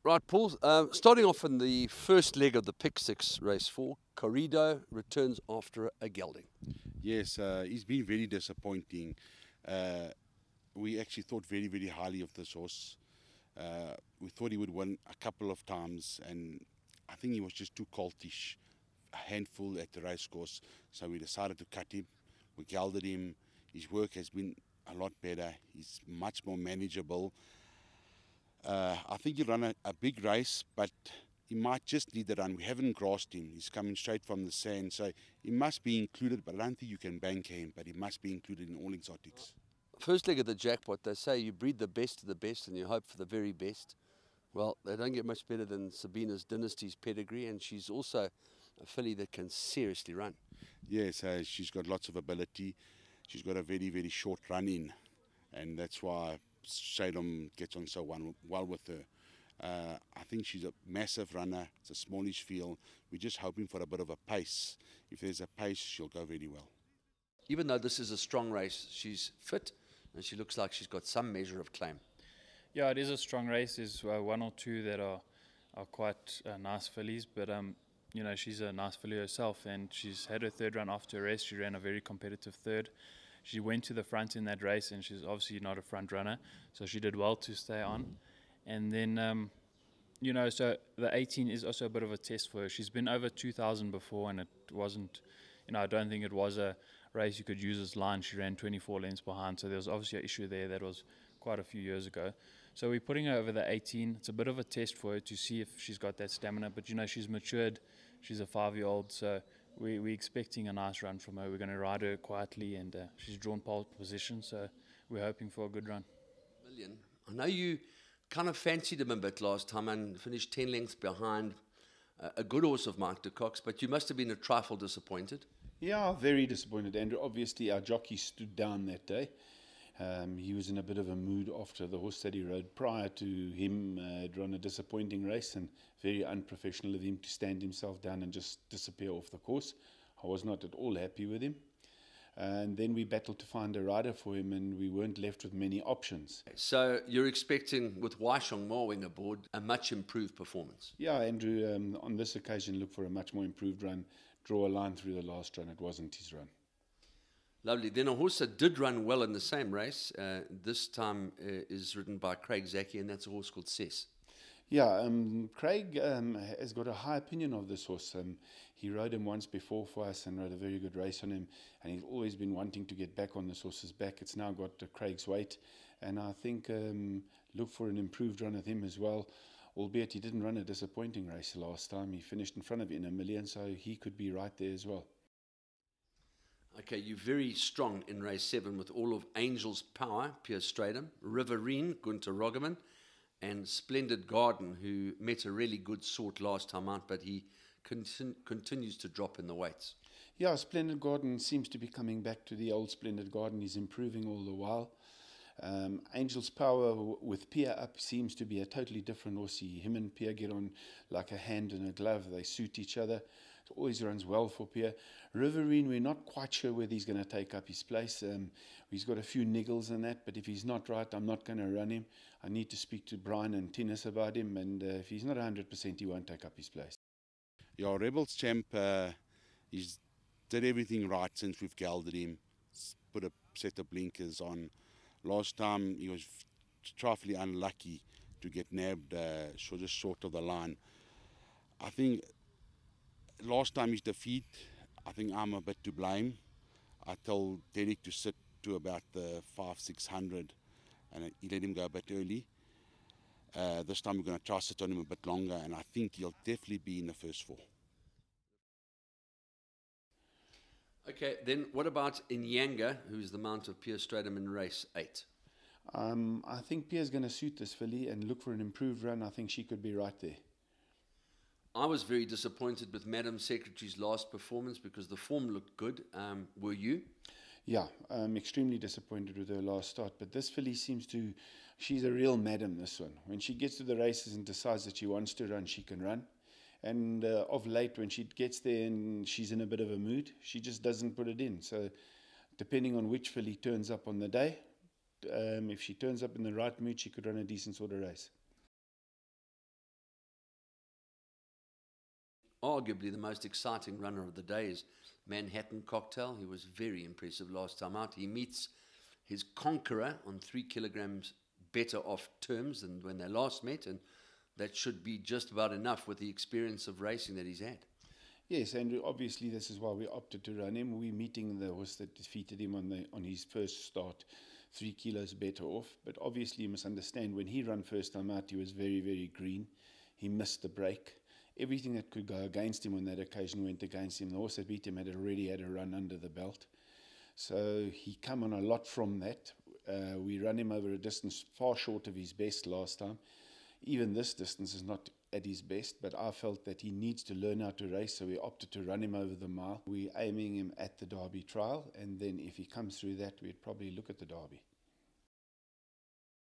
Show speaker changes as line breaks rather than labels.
Right, Paul. Starting off in the first leg of the Pick 6 race 4, CORRIDO returns after a gelding.
Yes, he's been very disappointing. We actually thought very, very highly of this horse. We thought he would win a couple of times, and I think he was just too coltish, a handful at the racecourse. So we decided to cut him. We gelded him. His work has been a lot better. He's much more manageable. I think he'll run a big race, but he might just need the run. We haven't grassed him. He's coming straight from the sand, so he must be included, but I don't think you can bank him, but he must be included in all exotics.
First leg of the jackpot, they say you breed the best of the best and you hope for the very best. Well, they don't get much better than SABINA'S Dynasty's pedigree, and she's also a filly that can seriously run.
Yes, she's got lots of ability. She's got a very, very short run in, and that's why Shadom gets on so well with her. I think she's a massive runner. It's a smallish field. We're just hoping for a bit of a pace. If there's a pace, she'll go very well.
Even though this is a strong race, she's fit and she looks like she's got some measure of claim.
Yeah, it is a strong race. There's one or two that are quite nice fillies, but you know, she's a nice filly herself, and she's had her third run after a race. She ran a very competitive third. She went to the front in that race, and she's obviously not a front runner, so she did well to stay on. And then, you know, so the 18 is also a bit of a test for her. She's been over 2,000 before, and it wasn't, you know, I don't think it was a race you could use as line. She ran 24 lengths behind, so there was obviously an issue there that was quite a few years ago. So we're putting her over the 18. It's a bit of a test for her to see if she's got that stamina, but, you know, she's matured. She's a 5-year-old, so we're expecting a nice run from her. We're going to ride her quietly, and she's drawn pole position, so we're hoping for a good run.
Million. I know you kind of fancied him a bit last time and finished 10 lengths behind a good horse of Mike de Kock's, but you must have been a trifle disappointed.
Yeah, very disappointed, Andrew. Obviously, our jockey stood down that day. He was in a bit of a mood after the horse that he rode prior to him had run a disappointing race, and very unprofessional of him to stand himself down and just disappear off the course. I was not at all happy with him. And then we battled to find a rider for him, and we weren't left with many options.
So you're expecting, with Waishong Mawing aboard, a much improved performance?
Yeah, Andrew, on this occasion, look for a much more improved run. Draw a line through the last run. It wasn't his run.
Lovely. Then a horse that did run well in the same race, this time is ridden by Craig Zaki, and that's a horse called SESS.
Yeah, Craig has got a high opinion of this horse. He rode him once before for us and rode a very good race on him, and he's always been wanting to get back on this horse's back. It's now got Craig's weight, and I think look for an improved run of him as well, albeit he didn't run a disappointing race last time. He finished in front of In a Million, so he could be right there as well.
Okay, you're very strong in race 7 with all of Angel's Power, Pierre Stradom, Riverine, Gunter Roggeman, and Splendid Garden, who met a really good sort last time out, but he continues to drop in the weights.
Yeah, Splendid Garden seems to be coming back to the old Splendid Garden. He's improving all the while. Angel's Power with Pierre up seems to be a totally different horse. Him and Pierre get on like a hand and a glove. They suit each other. It always runs well for Pierre. Riverine, we're not quite sure whether he's going to take up his place. He's got a few niggles in that, but if he's not right, I'm not going to run him. I need to speak to Brian and Tinnis about him, and if he's not 100%, he won't take up his place.
Yeah, Rebels Champ, he's did everything right since we've gelded him. Put a set of blinkers on. Last time he was trifling unlucky to get nabbed just short of the line. I think last time his defeat, I think I'm a bit to blame. I told Derek to sit to about the 500-600, and he let him go a bit early. This time we're going to try to sit on him a bit longer, and I think he'll definitely be in the first 4.
Okay, then what about INYANGA, who's the mount of Pierre Stradom in race 8?
I think Pierre's going to suit this filly and look for an improved run. I think she could be right there.
I was very disappointed with Madam Secretary's last performance because the form looked good. Were you?
Yeah, I'm extremely disappointed with her last start. But this filly she's a real madam, this one. When she gets to the races and decides that she wants to run, she can run. And of late, when she gets there and she's in a bit of a mood, she just doesn't put it in. So depending on which filly turns up on the day, if she turns up in the right mood, she could run a decent sort of race.
arguably the most exciting runner of the day is Manhattan Cocktail. He was very impressive last time out. He meets his conqueror on 3 kilograms better off terms than when they last met, and that should be just about enough with the experience of racing that he's had.
Yes, and obviously this is why we opted to run him. We're meeting the horse that defeated him on his first start, 3 kilos better off. But obviously you must understand, when he ran first time out, he was very, very green. He missed the break. Everything that could go against him on that occasion went against him. The horse that beat him had already had a run under the belt. So he come on a lot from that. We ran him over a distance far short of his best last time. Even this distance is not at his best, but I felt that he needs to learn how to race, so we opted to run him over the mile. We're aiming him at the Derby trial, and then if he comes through that, we'd probably look at the Derby.